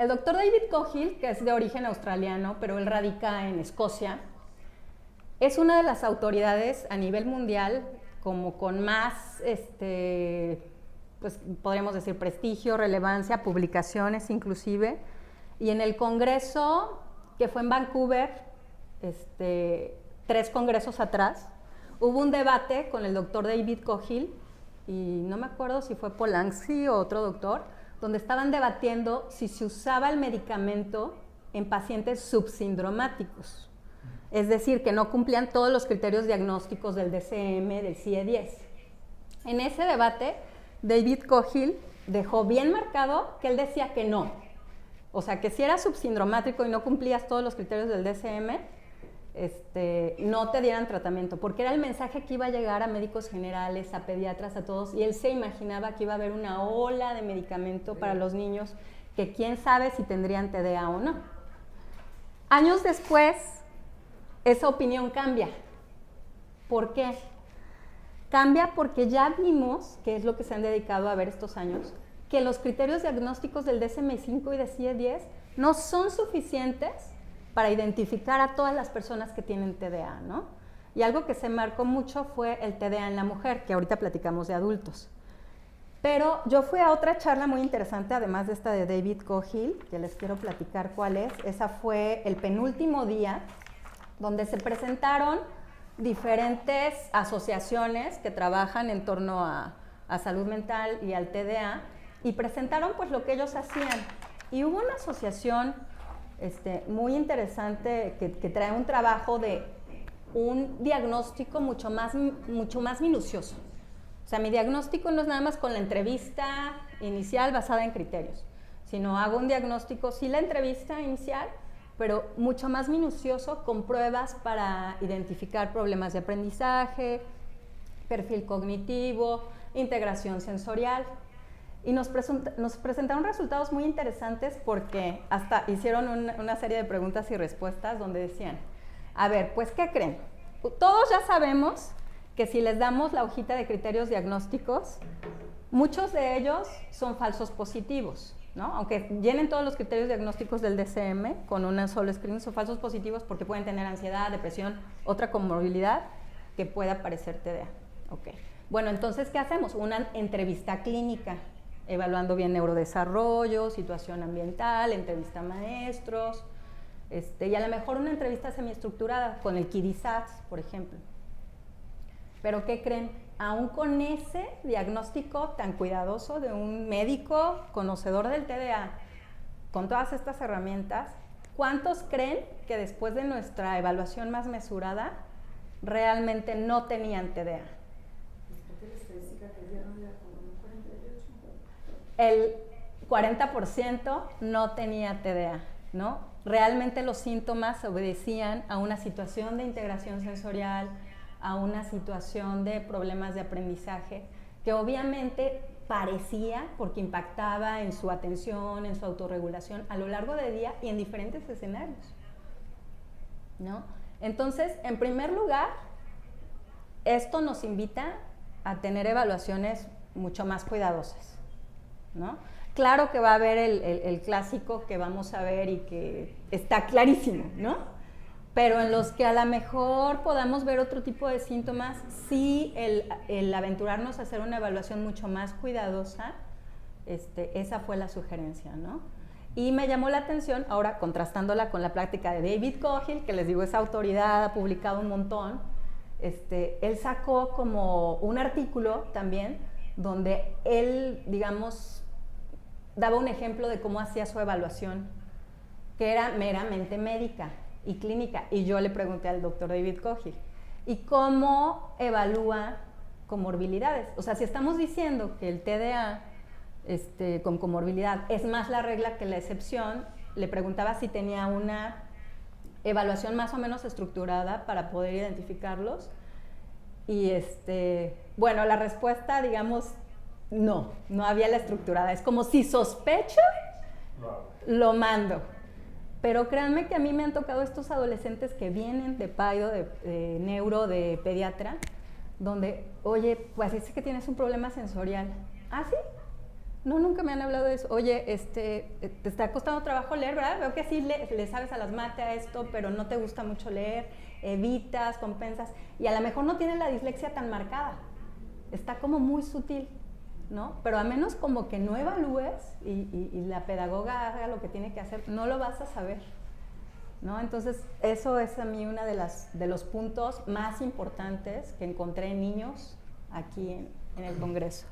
El doctor David Cogill, que es de origen australiano, pero él radica en Escocia, es una de las autoridades a nivel mundial como con más, pues podríamos decir, prestigio, relevancia, publicaciones inclusive. Y en el congreso que fue en Vancouver, 3 congresos atrás, hubo un debate con el doctor David Cogill, y no me acuerdo si fue Polanski o otro doctor, donde estaban debatiendo si se usaba el medicamento en pacientes subsindromáticos, es decir, que no cumplían todos los criterios diagnósticos del DSM, del CIE-10. En ese debate, David Cogill dejó bien marcado que él decía que no. O sea, que si eras subsindromático y no cumplías todos los criterios del DSM, no te dieran tratamiento, porque era el mensaje que iba a llegar a médicos generales, a pediatras, a todos, y él se imaginaba que iba a haber una ola de medicamento para los niños, que quién sabe si tendrían TDA o no. Años después, esa opinión cambia. ¿Por qué? Cambia porque ya vimos, que es lo que se han dedicado a ver estos años, que los criterios diagnósticos del DSM-5 y de CIE-10 no son suficientes para identificar a todas las personas que tienen TDA, ¿no? Y algo que se marcó mucho fue el TDA en la mujer, que ahorita platicamos de adultos. Pero yo fui a otra charla muy interesante, además de esta de David Cogill, que les quiero platicar cuál es. Esa fue el penúltimo día, donde se presentaron diferentes asociaciones que trabajan en torno a salud mental y al TDA, y presentaron pues lo que ellos hacían. Y hubo una asociación muy interesante que trae un trabajo de un diagnóstico mucho más minucioso. O sea, mi diagnóstico no es nada más con la entrevista inicial basada en criterios, sino hago un diagnóstico, sí, la entrevista inicial, pero mucho más minucioso, con pruebas para identificar problemas de aprendizaje, perfil cognitivo, integración sensorial. Y nos presentaron resultados muy interesantes porque hasta hicieron una serie de preguntas y respuestas donde decían, a ver, pues, ¿qué creen? Todos ya sabemos que si les damos la hojita de criterios diagnósticos, muchos de ellos son falsos positivos, ¿no? Aunque llenen todos los criterios diagnósticos del DSM con un solo screening, son falsos positivos porque pueden tener ansiedad, depresión, otra comorbilidad que pueda parecer TDA. Okay. Bueno, entonces, ¿qué hacemos? Una entrevista clínica, evaluando bien neurodesarrollo, situación ambiental, entrevista a maestros, y a lo mejor una entrevista semiestructurada con el KIDI-SATS, por ejemplo. Pero ¿qué creen? Aún con ese diagnóstico tan cuidadoso de un médico conocedor del TDA, con todas estas herramientas, ¿cuántos creen que después de nuestra evaluación más mesurada realmente no tenían TDA? El 40% no tenía TDA, ¿no? Realmente los síntomas obedecían a una situación de integración sensorial, a una situación de problemas de aprendizaje, que obviamente parecía, porque impactaba en su atención, en su autorregulación a lo largo del día y en diferentes escenarios, ¿no? Entonces, en primer lugar, esto nos invita a tener evaluaciones mucho más cuidadosas, ¿no? Claro que va a haber el clásico que vamos a ver y que está clarísimo, ¿no? Pero en los que a lo mejor podamos ver otro tipo de síntomas, sí el aventurarnos a hacer una evaluación mucho más cuidadosa, esa fue la sugerencia, ¿no? Y me llamó la atención, ahora contrastándola con la práctica de David Cogill, que les digo, esa autoridad, ha publicado un montón, él sacó como un artículo también, donde él, digamos, daba un ejemplo de cómo hacía su evaluación, que era meramente médica y clínica. Y yo le pregunté al doctor David Cogill, ¿y cómo evalúa comorbilidades? O sea, si estamos diciendo que el TDA con comorbilidad es más la regla que la excepción, le preguntaba si tenía una evaluación más o menos estructurada para poder identificarlos. Y bueno, la respuesta, digamos, no había la estructurada. Es como si sospecho, lo mando. Pero créanme que a mí me han tocado estos adolescentes que vienen de PAIDO, de neuro, de pediatra, donde, oye, pues dice que tienes un problema sensorial. ¿Ah, sí? No, nunca me han hablado de eso. Oye, te está costando trabajo leer, ¿verdad? Veo que sí le sabes a las mate a esto, pero no te gusta mucho leer, evitas, compensas, y a lo mejor no tienes la dislexia tan marcada. Está como muy sutil, ¿no? Pero a menos como que no evalúes y la pedagoga haga lo que tiene que hacer, no lo vas a saber, ¿no? Entonces, eso es a mí uno de los puntos más importantes que encontré en niños aquí en el Congreso.